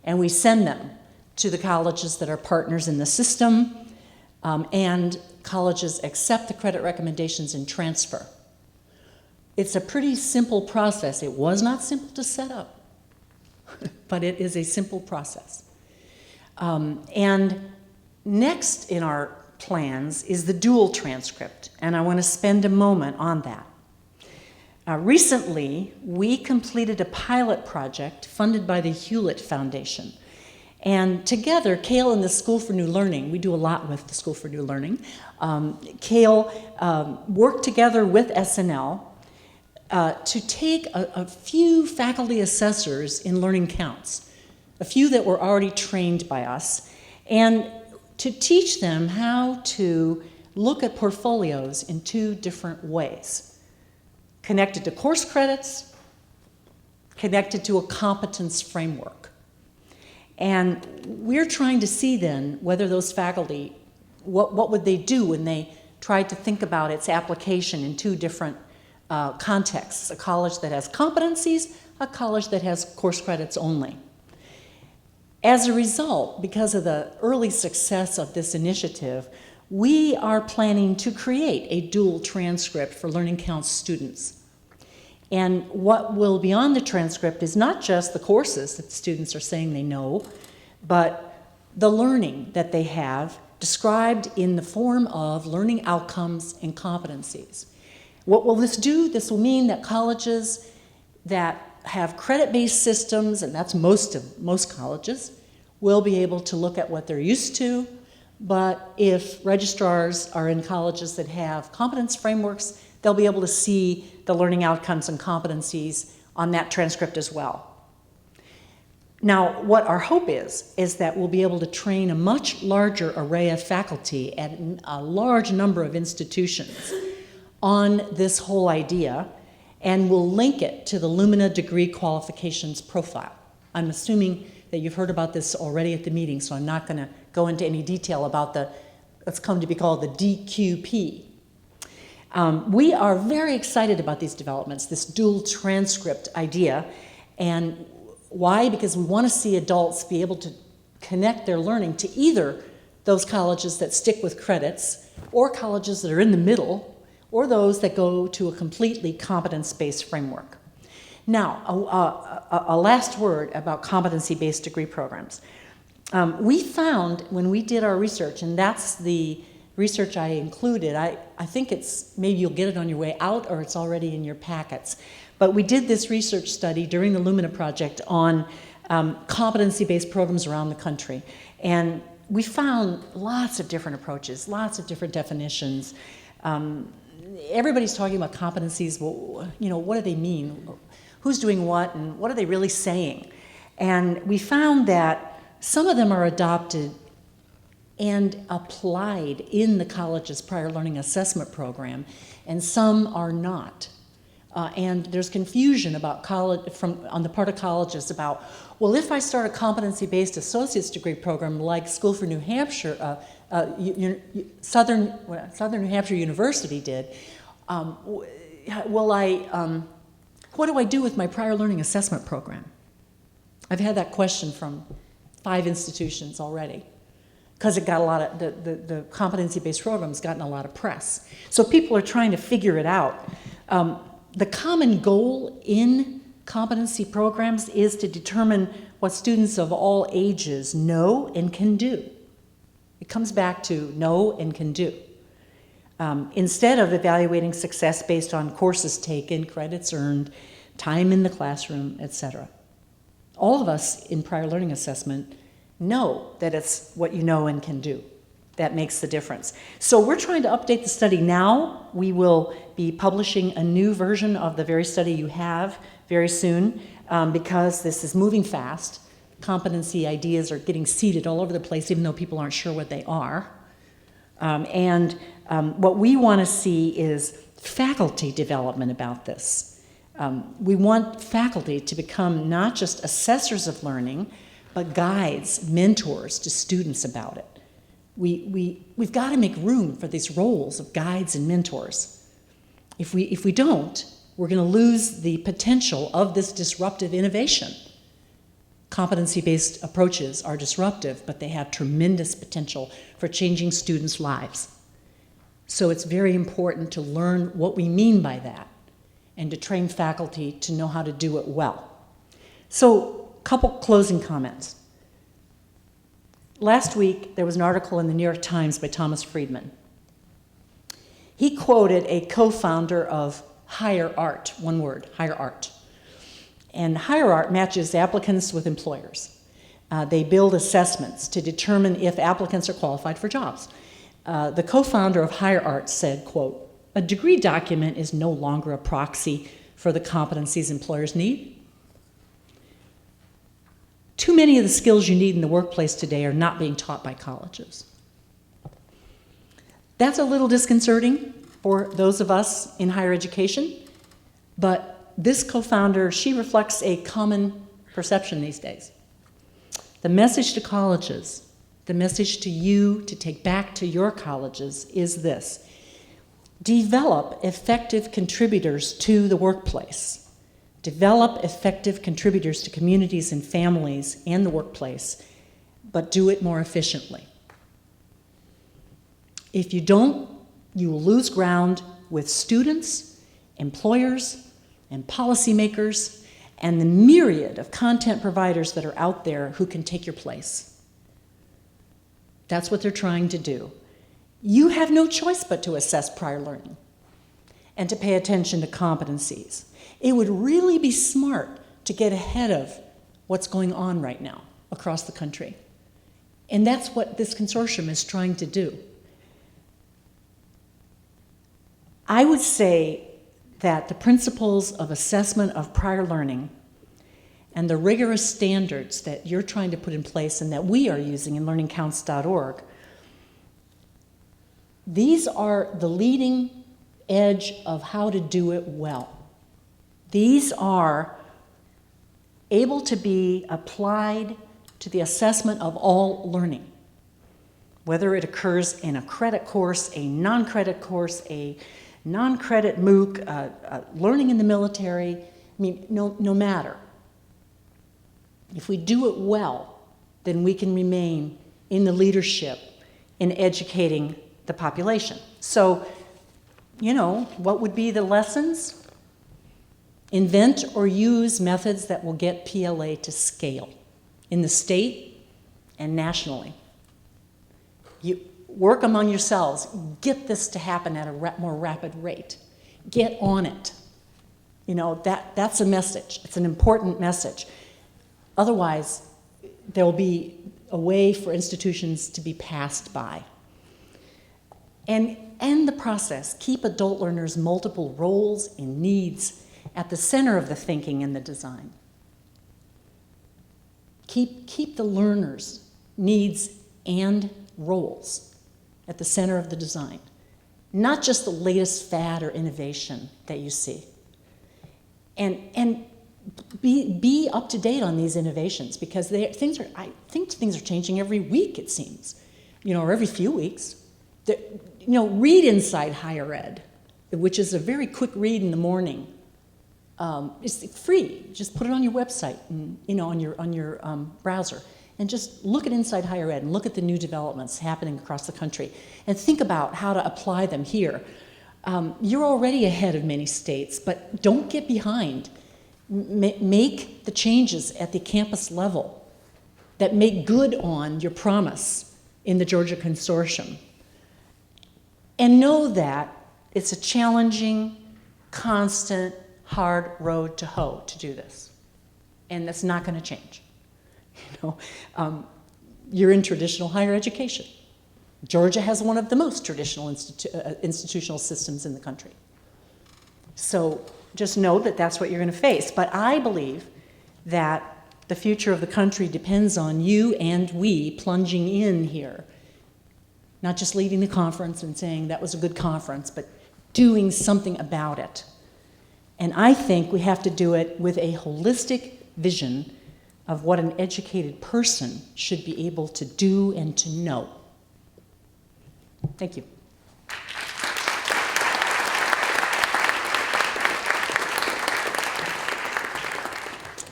And we send them to the colleges that are partners in the system, and colleges accept the credit recommendations and transfer. It's a pretty simple process. It was not simple to set up, but it is a simple process. And next in our plans is the dual transcript, and I want to spend a moment on that. Recently, we completed a pilot project funded by the Hewlett Foundation. And together, CALE and the School for New Learning, we do a lot with the School for New Learning, CALE worked together with SNL to take a few faculty assessors in learning counts, a few that were already trained by us, and to teach them how to look at portfolios in 2 different ways. Connected to course credits, connected to a competence framework. And we're trying to see then whether those faculty, what would they do when they tried to think about its application in 2 different contexts, a college that has competencies, a college that has course credits only. As a result, because of the early success of this initiative, we are planning to create a dual transcript for Learning Counts students. And what will be on the transcript is not just the courses that students are saying they know, but the learning that they have described in the form of learning outcomes and competencies. What will this do? This will mean that colleges that have credit-based systems, and that's most colleges, will be able to look at what they're used to. But if registrars are in colleges that have competence frameworks, they'll be able to see the learning outcomes and competencies on that transcript as well. Now, what our hope is that we'll be able to train a much larger array of faculty at a large number of institutions on this whole idea, and we'll link it to the Lumina degree qualifications profile. I'm assuming that you've heard about this already at the meeting, so I'm not going to go into any detail about what's come to be called the DQP. We are very excited about these developments, this dual transcript idea. And why? Because we want to see adults be able to connect their learning to either those colleges that stick with credits, or colleges that are in the middle, or those that go to a completely competence-based framework. Now, a last word about competency-based degree programs. We found when we did our research, and that's the research I included, I think it's, maybe you'll get it on your way out or it's already in your packets, but we did this research study during the Lumina project on competency-based programs around the country. And we found lots of different approaches, lots of different definitions. Everybody's talking about competencies. Well, you know, what do they mean? Who's doing what, and what are they really saying? And we found that some of them are adopted and applied in the college's prior learning assessment program, and some are not. And there's confusion about college on the part of colleges about, well, if I start a competency-based associate's degree program like School for New Hampshire, Southern New Hampshire University did, what do I do with my prior learning assessment program? I've had that question from 5 institutions already, because it got a lot of, the competency-based program's gotten a lot of press. So people are trying to figure it out. The common goal in competency programs is to determine what students of all ages know and can do. It comes back to know and can do. Instead of evaluating success based on courses taken, credits earned, time in the classroom, etc. All of us in prior learning assessment know that it's what you know and can do. That makes the difference. So we're trying to update the study now. We will be publishing a new version of the very study you have very soon, because this is moving fast. Competency ideas are getting seeded all over the place, even though people aren't sure what they are. What we want to see is faculty development about this. We want faculty to become not just assessors of learning, but guides, mentors to students about it. We've got to make room for these roles of guides and mentors. If we don't, we're going to lose the potential of this disruptive innovation. Competency-based approaches are disruptive, but they have tremendous potential for changing students' lives. So it's very important to learn what we mean by that and to train faculty to know how to do it well. So, a couple closing comments. Last week, there was an article in the New York Times by Thomas Friedman. He quoted a co-founder of Higher Art, one word, Higher Art. And Higher Art matches applicants with employers. They build assessments to determine if applicants are qualified for jobs. The co-founder of Higher Art said, quote, "A degree document is no longer a proxy for the competencies employers need. Too many of the skills you need in the workplace today are not being taught by colleges." That's a little disconcerting for those of us in higher education, but this co-founder, she reflects a common perception these days. The message to colleges, the message to you to take back to your colleges is this: develop effective contributors to the workplace. Develop effective contributors to communities and families and the workplace, but do it more efficiently. If you don't, you will lose ground with students, employers, and policymakers, and the myriad of content providers that are out there who can take your place. That's what they're trying to do. You have no choice but to assess prior learning and to pay attention to competencies. It would really be smart to get ahead of what's going on right now across the country. And that's what this consortium is trying to do. I would say that the principles of assessment of prior learning and the rigorous standards that you're trying to put in place and that we are using in learningcounts.org, these are the leading edge of how to do it well. These are able to be applied to the assessment of all learning, whether it occurs in a credit course, a non-credit course, a non-credit MOOC, learning in the military. I mean, no matter. If we do it well, then we can remain in the leadership in educating the population. So, you know, what would be the lessons? Invent or use methods that will get PLA to scale in the state, and nationally. You work among yourselves, get this to happen at a more rapid rate. Get on it. You know, that's a message. It's an important message. Otherwise, there will be a way for institutions to be passed by. And end the process. Keep adult learners' multiple roles and needs at the center of the thinking and the design. Keep the learners' needs and roles at the center of the design. Not just the latest fad or innovation that you see. And be up to date on these innovations, because I think things are changing every week, it seems, you know, or every few weeks. You know, read Inside Higher Ed, which is a very quick read in the morning. It's free. Just put it on your website, and, you know, on your browser, and just look at Inside Higher Ed and look at the new developments happening across the country, and think about how to apply them here. You're already ahead of many states, but don't get behind. Make the changes at the campus level that make good on your promise in the Georgia Consortium. And know that it's a challenging, constant, hard road to hoe to do this. And that's not going to change. You know, you're in traditional higher education. Georgia has one of the most traditional institutional systems in the country. So just know that that's what you're going to face. But I believe that the future of the country depends on you and we plunging in here. Not just leading the conference and saying that was a good conference, but doing something about it. And I think we have to do it with a holistic vision of what an educated person should be able to do and to know. Thank you.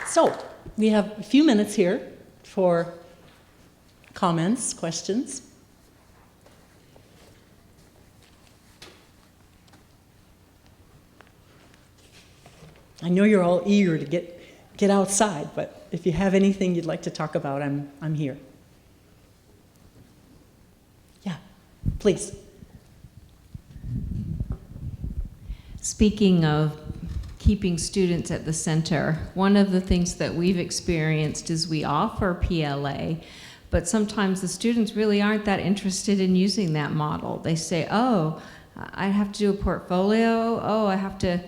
So, we have a few minutes here for comments, questions. I know you're all eager to get outside, but if you have anything you'd like to talk about, I'm here. Yeah, please.
Speaking of keeping students at the center, one of the things that we've experienced is we offer PLA, but sometimes the students really aren't that interested in using that model. They say, oh, I have to do a portfolio, oh, I have to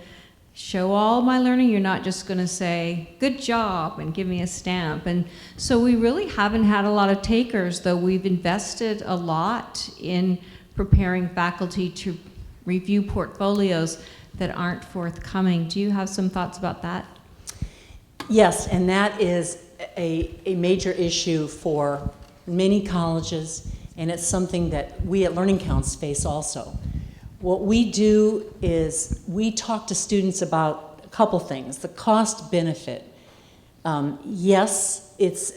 show all my learning. You're not just going to say, good job, and give me a stamp. And so we really haven't had a lot of takers, though we've invested a lot in preparing faculty to review portfolios that aren't forthcoming. Do you have some thoughts about that?
Yes, and that is a major issue for many colleges, and it's something that we at Learning Counts face also. What we do is we talk to students about a couple things. The cost benefit. Yes, it's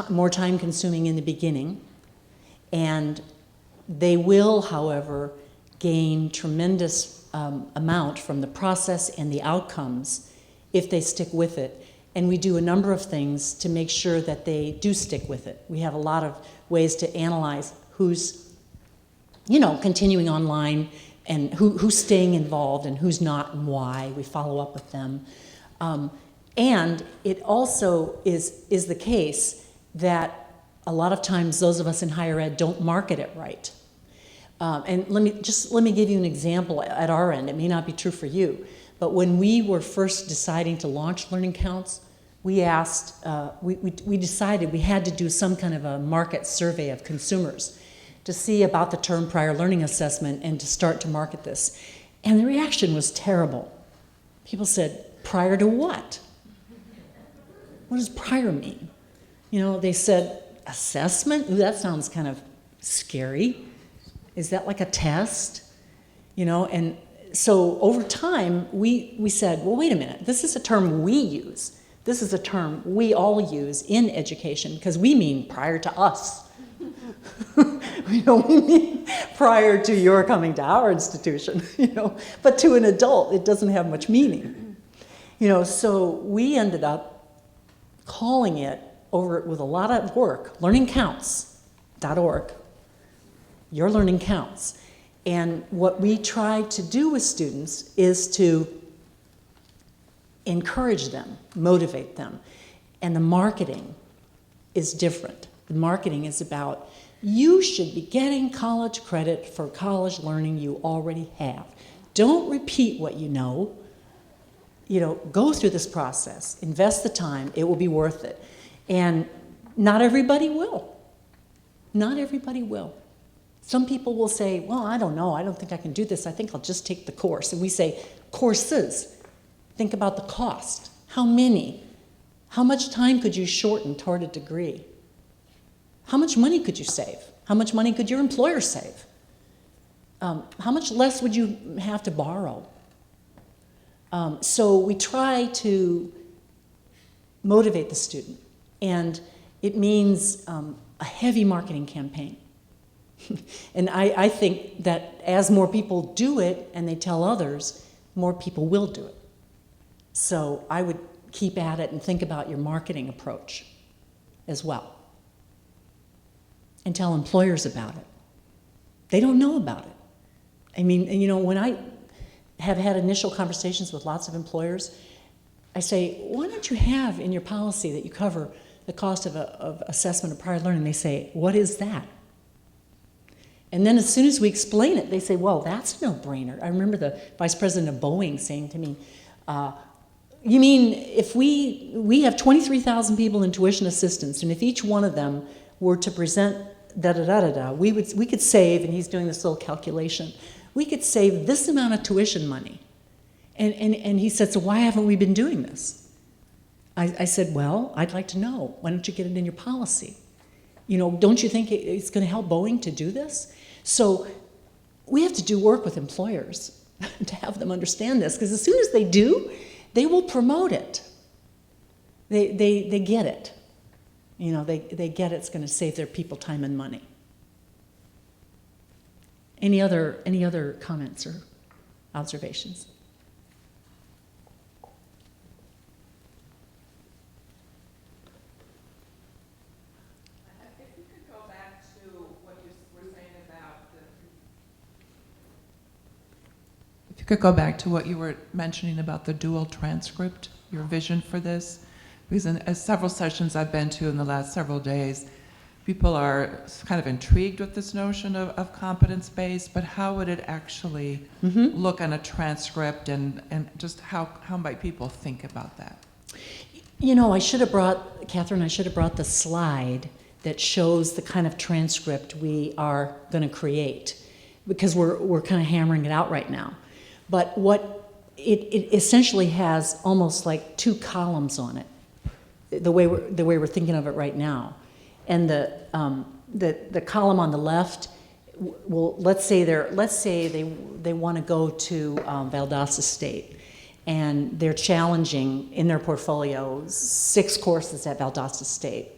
more time consuming in the beginning, and they will, however, gain tremendous amount from the process and the outcomes if they stick with it. And we do a number of things to make sure that they do stick with it. We have a lot of ways to analyze who's, continuing online, and who's staying involved and who's not and why. We follow up with them. And it also is the case that a lot of times those of us in higher ed don't market it right. And let me give you an example at our end. It may not be true for you, but when we were first deciding to launch Learning Counts, we asked, we decided we had to do some kind of a market survey of consumers to see about the term prior learning assessment and to start to market this. And the reaction was terrible. People said, prior to what? What does prior mean? They said, assessment? Ooh, that sounds kind of scary. Is that like a test? And so over time, we said, well, wait a minute, this is a term we use. This is a term we all use in education because we mean prior to us. We mean prior to your coming to our institution, but to an adult, it doesn't have much meaning. So we ended up calling it over with a lot of work, learningcounts.org. Your learning counts. And what we try to do with students is to encourage them, motivate them. And the marketing is different. The marketing is about, you should be getting college credit for college learning you already have. Don't repeat what you know. Go through this process, invest the time, it will be worth it. And not everybody will. Not everybody will. Some people will say, well, I don't know, I don't think I can do this, I think I'll just take the course. And we say, courses, think about the cost. How many? How much time could you shorten toward a degree? How much money could you save? How much money could your employer save? How much less would you have to borrow? So we try to motivate the student, and it means a heavy marketing campaign. And I think that as more people do it and they tell others, more people will do it. So I would keep at it and think about your marketing approach as well. And tell employers about it. They don't know about it. I mean, when I have had initial conversations with lots of employers, I say, why don't you have in your policy that you cover the cost of assessment of prior learning? They say, what is that? And then as soon as we explain it, they say, well, that's a no-brainer. I remember the vice president of Boeing saying to me, you mean if we have 23,000 people in tuition assistance, and if each one of them were to present da-da-da-da-da, we could save, and he's doing this little calculation, we could save this amount of tuition money. And he said, so why haven't we been doing this? I said, well, I'd like to know. Why don't you get it in your policy? Don't you think it's going to help Boeing to do this? So we have to do work with employers to have them understand this, because as soon as they do, they will promote it. They get it. They get it's going to save their people time and money. Any other comments or observations?
If you could go back to what you were saying about if you could go back to what you were mentioning about the dual transcript, your vision for this, because in several sessions I've been to in the last several days, people are kind of intrigued with this notion of competence-based, but how would it actually look on a transcript, and just how might people think about that?
I should have brought, Catherine, the slide that shows the kind of transcript we are going to create, because we're kind of hammering it out right now. But what it essentially has almost like two columns on it, the way we're thinking of it right now. And the column on the left, well, let's say they want to go to Valdosta State, and they're challenging in their portfolio 6 courses at Valdosta State,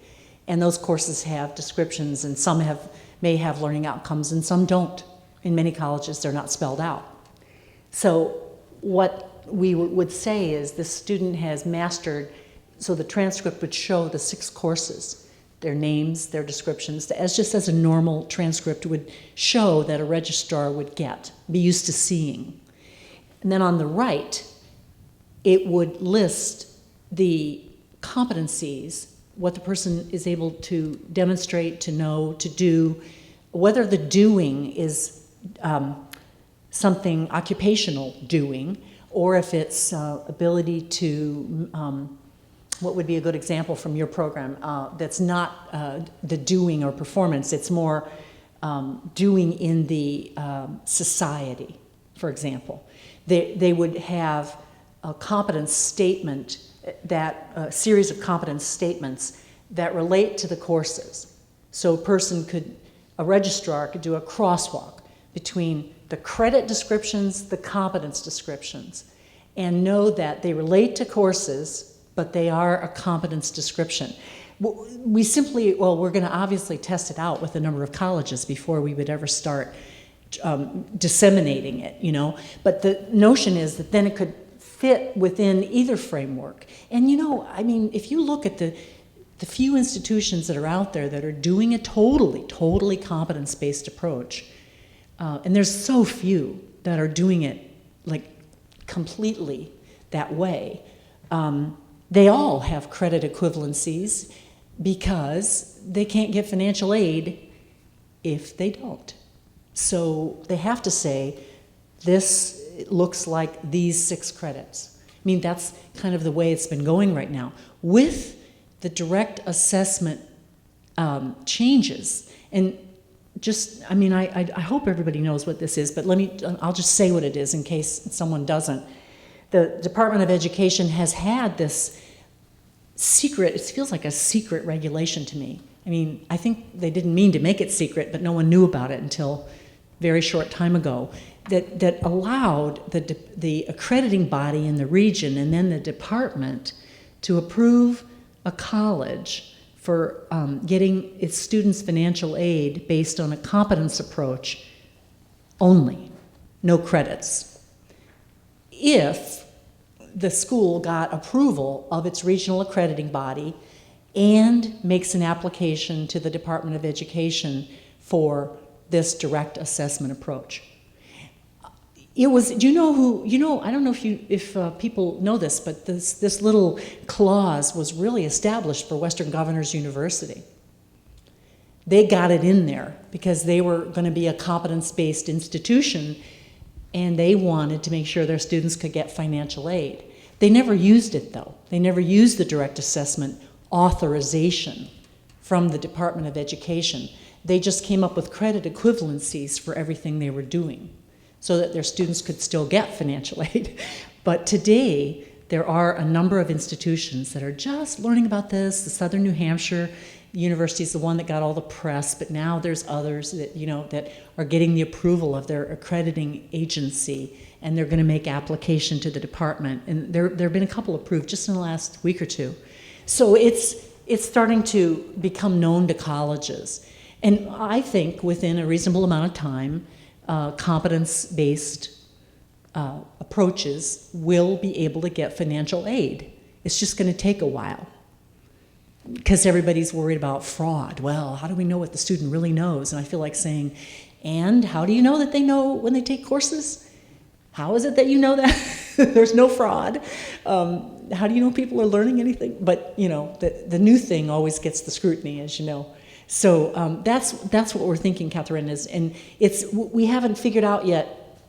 and those courses have descriptions, and some may have learning outcomes, and some don't. In many colleges, they're not spelled out. So what we would say is the student has mastered, so the transcript would show the 6 courses, their names, their descriptions, just as a normal transcript would show that a registrar would be used to seeing. And then on the right, it would list the competencies, what the person is able to demonstrate, to know, to do, whether the doing is something occupational doing, or if it's ability to, what would be a good example from your program that's not the doing or performance, it's more doing in the society, for example. They would have a competence statement, a series of competence statements that relate to the courses. So a registrar could do a crosswalk between the credit descriptions, the competence descriptions, and know that they relate to courses, but they are a competence description. We're going to obviously test it out with a number of colleges before we would ever start disseminating it, But the notion is that then it could fit within either framework. And if you look at the the few institutions that are out there that are doing a totally competence-based approach, and there's so few that are doing it like completely that way, they all have credit equivalencies because they can't get financial aid if they don't. So they have to say, this looks like these 6 credits. I mean, that's kind of the way it's been going right now. With the direct assessment changes, and just, I mean, I hope everybody knows what this is, but I'll just say what it is in case someone doesn't. The Department of Education has had this secret, it feels like a secret regulation to me. I mean, I think they didn't mean to make it secret, but no one knew about it until very short time ago, that allowed the accrediting body in the region and then the department to approve a college for getting its students financial aid based on a competence approach only, no credits. If the school got approval of its regional accrediting body and makes an application to the Department of Education for this direct assessment approach. It was, do you know who, I don't know if people know this, but this little clause was really established for Western Governors University. They got it in there because they were going to be a competence-based institution and they wanted to make sure their students could get financial aid. They never used it though. They never used the direct assessment authorization from the Department of Education. They just came up with credit equivalencies for everything they were doing so that their students could still get financial aid. But today, there are a number of institutions that are just learning about this. The Southern New Hampshire University is the one that got all the press, but now there's others that, that are getting the approval of their accrediting agency, and they're going to make application to the department. And there have been a couple approved just in the last week or two. So it's starting to become known to colleges. And I think within a reasonable amount of time, competence-based approaches will be able to get financial aid. It's just going to take a while because everybody's worried about fraud. Well, how do we know what the student really knows? And I feel like saying, and how do you know that they know when they take courses? How is it that you know that? There's no fraud. How do you know people are learning anything? But, the new thing always gets the scrutiny, as you know. So that's what we're thinking, Catherine, and we haven't figured out yet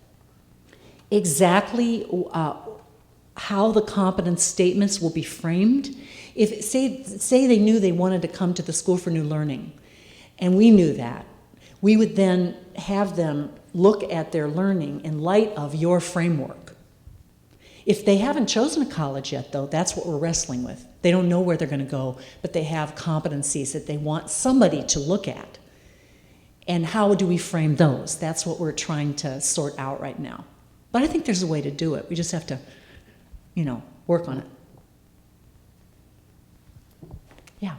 exactly how the competence statements will be framed. If say they knew they wanted to come to the School for New Learning, and we knew that, we would then have them look at their learning in light of your framework. If they haven't chosen a college yet, though, that's what we're wrestling with. They don't know where they're going to go, but they have competencies that they want somebody to look at. And how do we frame those? That's what we're trying to sort out right now. But I think there's a way to do it. We just have to, work on it. Yeah.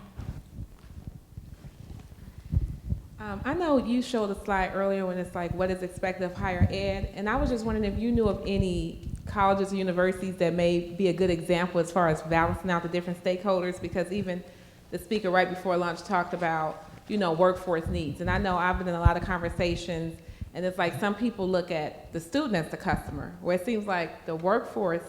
I know you showed a slide earlier when it's like, what is expected of higher ed? And I was just wondering if you knew of any colleges or universities that may be a good example as far as balancing out the different stakeholders, because even the speaker right before lunch talked about, workforce needs. And I know I've been in a lot of conversations, and it's like some people look at the student as the customer, where it seems like the workforce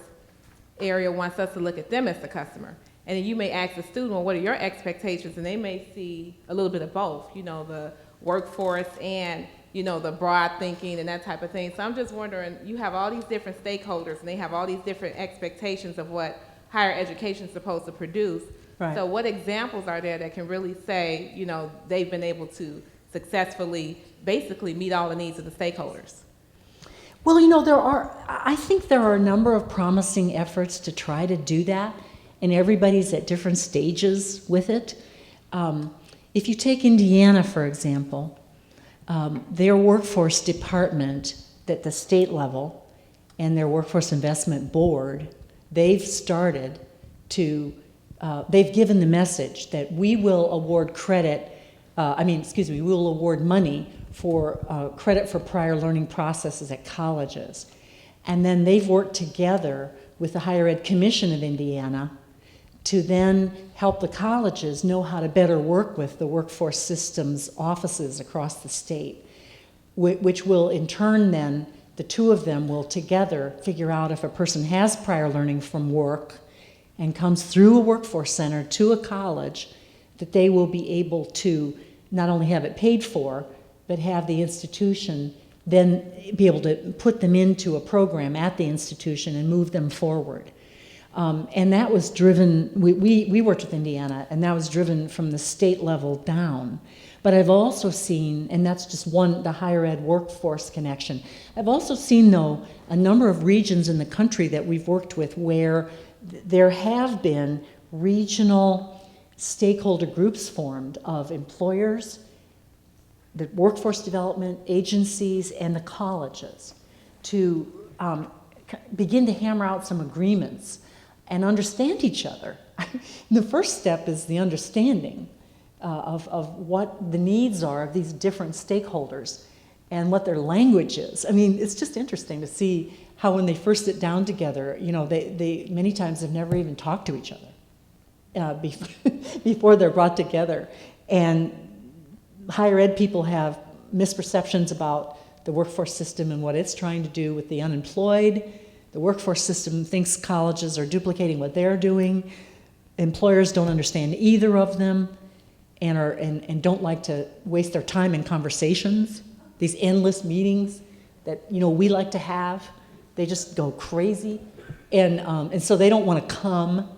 area wants us to look at them as the customer. And then you may ask the student, well, what are your expectations? And they may see a little bit of both, the workforce and, the broad thinking and that type of thing. So I'm just wondering, you have all these different stakeholders and they have all these different expectations of what higher education is supposed to produce.
Right.
So what examples are there that can really say, they've been able to successfully basically meet all the needs of the stakeholders?
Well, I think there are a number of promising efforts to try to do that, and everybody's at different stages with it. If you take Indiana, for example, their workforce department at the state level and their workforce investment board, they've started to, they've given the message that we will award we will award money for credit for prior learning processes at colleges. And then they've worked together with the Higher Ed Commission of Indiana to then help the colleges know how to better work with the workforce systems offices across the state, which will in turn then, the two of them will together figure out if a person has prior learning from work and comes through a workforce center to a college, that they will be able to not only have it paid for, but have the institution then be able to put them into a program at the institution and move them forward. And that was driven, we worked with Indiana, and that was driven from the state level down. But I've also seen, and that's just one, the higher ed workforce connection. I've also seen, though, a number of regions in the country that we've worked with where there have been regional stakeholder groups formed of employers, the workforce development agencies, and the colleges to begin to hammer out some agreements and understand each other. The first step is the understanding of what the needs are of these different stakeholders and what their language is. I mean, it's just interesting to see how when they first sit down together, you know, they many times have never even talked to each other before they're brought together. And higher ed people have misperceptions about the workforce system and what it's trying to do with the unemployed. The workforce system thinks colleges are duplicating what they're doing. Employers don't understand either of them and don't like to waste their time in conversations, these endless meetings that, you know, we like to have. They just go crazy. And so they don't want to come.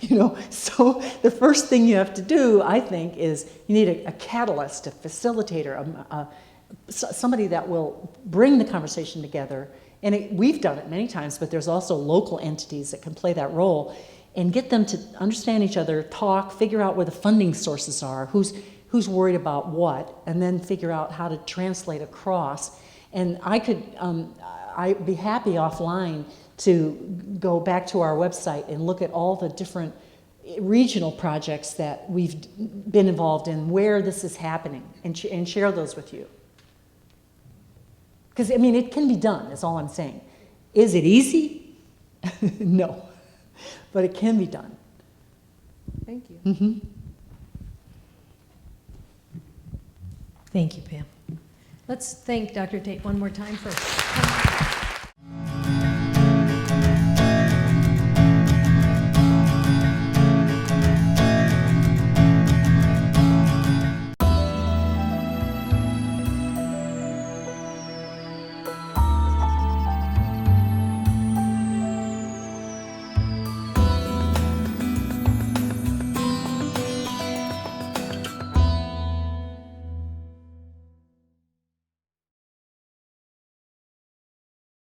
You know, so the first thing you have to do, I think, is you need a catalyst, a facilitator, somebody that will bring the conversation together. And we've done it many times, but there's also local entities that can play that role and get them to understand each other, talk, figure out where the funding sources are, who's worried about what, and then figure out how to translate across. And I'd be happy offline to go back to our website and look at all the different regional projects that we've been involved in, where this is happening, and share those with you. Because, I mean, it can be done, is all I'm saying. Is it easy? No. But it can be done.
Thank you.
Mm-hmm.
Thank you, Pam. Let's thank Dr. Tate one more time for coming.